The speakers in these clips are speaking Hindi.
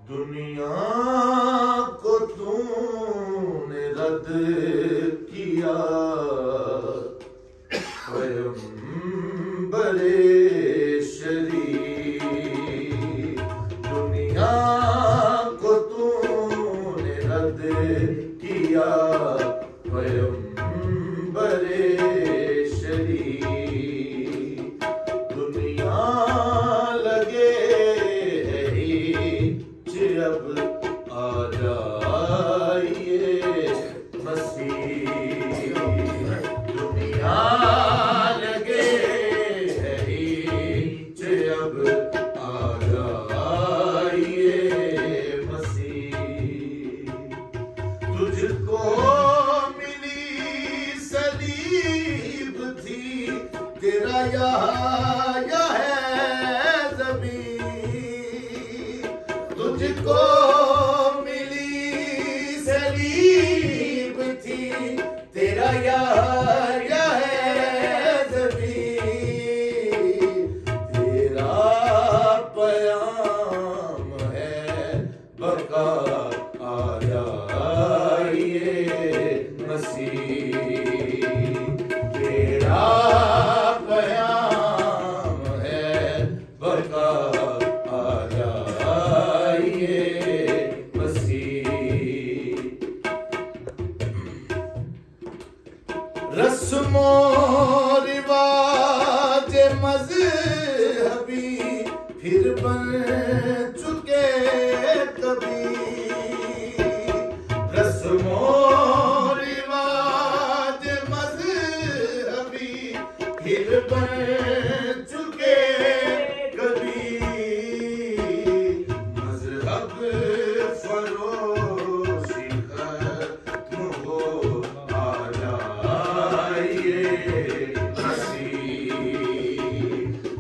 दुनिया को तूने रद्द किया, पैगंबरे शरीफ। दुनिया को तूने रद्द किया, पैगंबरे शरीफ। दुनिया लगे अब आ जाइए मसीह। दुनिया लगे अब आ जाइए मसीह। तुझको मिली सलीब थी, तेरा यह है ज़मीन। तुझको मिली सलीब थी, तेरा यार है ज़मीन। तेरा प्याम है बका, आ जाइए मसीह। तेरा प्याम है बका, आ जाइए रस्मो रिवाज मज़हबी फिर बन चुके कभी। रस्मो रिवाज मज़हबी फिर बन चुके कभी। मज़हब फरोशी खत्म हो, आ जाइए मसीह।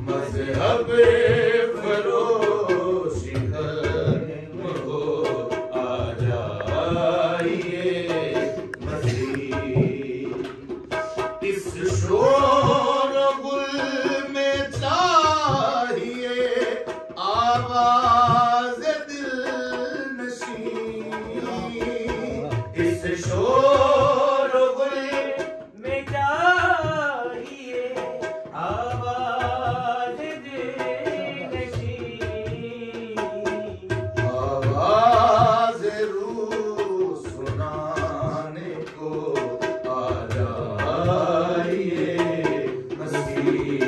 मज़हब फरोशी खत्म हो, आ जाइए मसीह। इस शोर गुल में चाहिए आवाज़ दिलनशी। इस शोर गुल में चाहिए आवाज़ दिलनशी। आवाज़ रूह सुनाने को आ जाइए मसीह।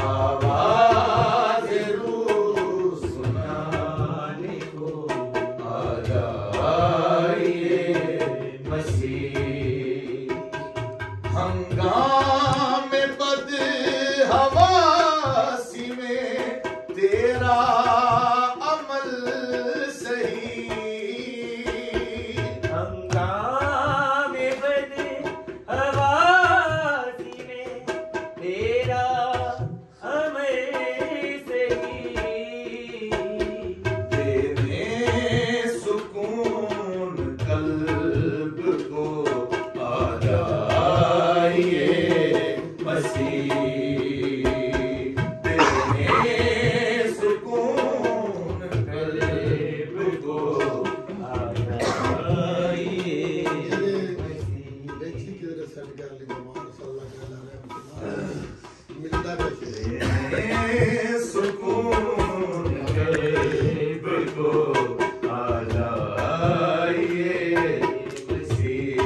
आवाज़ रूह सुनाने को आ जाइए मसीह। हंगामे बदहवासी में तेरा अमल सही। हंगामे बदहवासी में तेरा अमल सही। देने सुकून कल्ब को, आ जाइए मसीह। देने सुकून कल्ब को, आ जाइए देने सुकून कल्ब को, आ जाइए मसीह।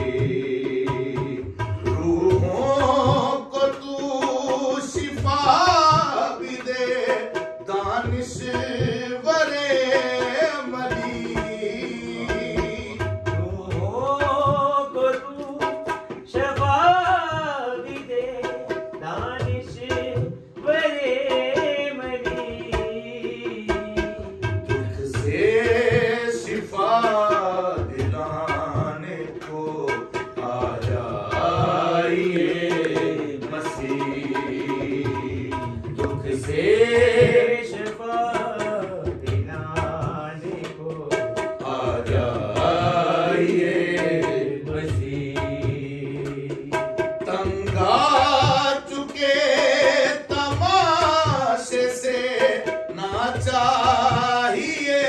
रूहों को तू शिफा भी दे, दानिश्वरे मली। रूहों को तू शिफा भी दे, दानिश्वरे मली। दुख से शिफा दिलाने को, आ जाइए मसीह। दुख से शिफा दिलाने को, आ जाइए मसीह। तंगा चुके तमाशे से ना चाहिए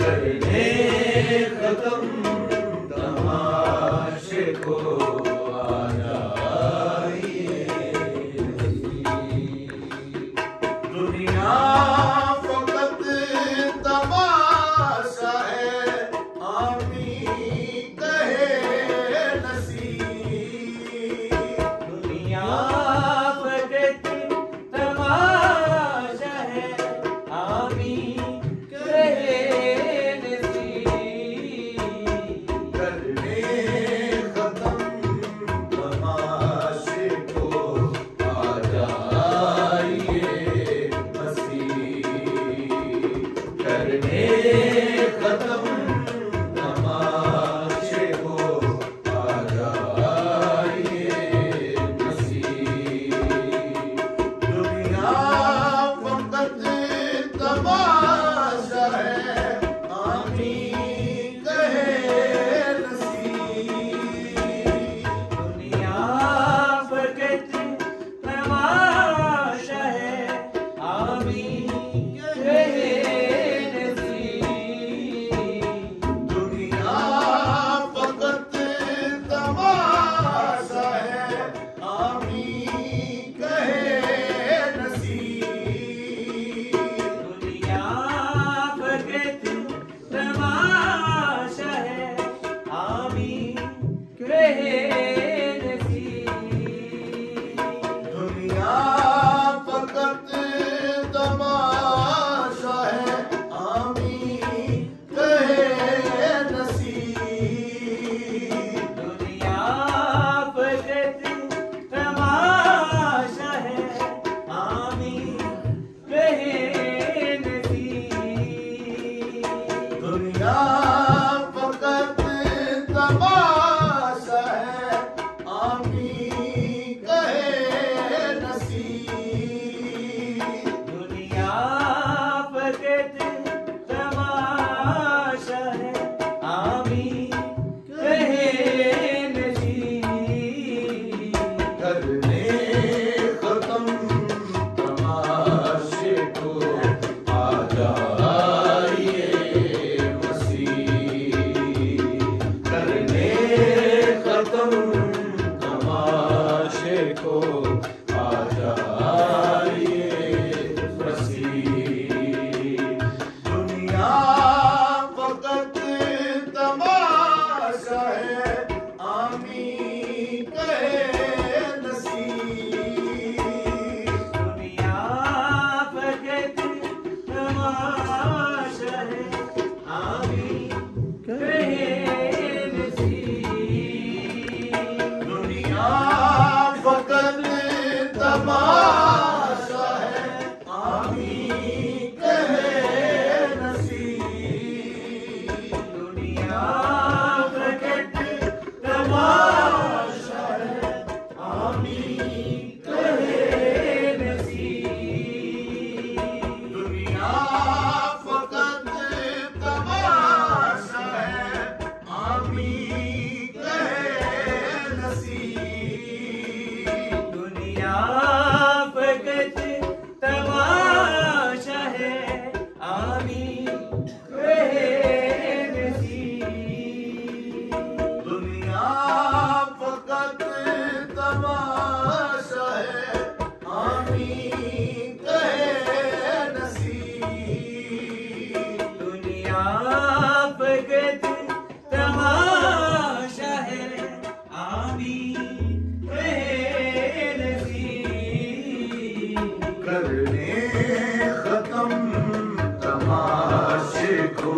करने खत्म तमाशे को आ जाइए। दुनिया फकत तमाशा है, आमीन कहे नसीब। दुनिया फकत तमाशा है, आमीन कहे नसीब। करने खत्म तमाशे को आ जाइए मसीह। करने खत्म तमाशे को आ जाइए मसीह। दुनिया फकत तमाशा है, आमीन कहे नसीब। दुनिया फकत तमाशा है, आमीन कहे नसीब। दुनिया फकत तमाशा है, आमीन कहे नसीब। दुनिया फकत तमाशा है, आमीन कहे नसीब। दुनिया फकत तमाशा है, आमीन कहे नसीब। दुनिया फकत तमाशा है, आमीन कहे नसीब। दुनिया फकत तमाशा है, आमीन कहे नसीब। दुनिया फकत तमाशा है, आमीन कहे नसीब। करने खत्म तमाशे को आ जाइए मसीह। करने खत्म तमाशे को आ जाइए मसीह। दुनिया फकत तमाशा है, आमीन कहे नसीब। दुनिया फकत तमाशा है, आमीन कहे नसीब। दुनिया फकत तमाशा है, आमीन कहे नसीब। दुनिया फकत तमाशा है, आमीन कहे नसीब। दुनिया फकत तमाशा है, आमीन कहे नसीब। दुनिया फकत तमाशा है, आमीन कहे नसीब। दुनिया फकत तमाशा है, आमीन कहे नसीब। दुनिया फकत तमाशा है, आमीन कहे नसीब। करने खत्म तमाशे को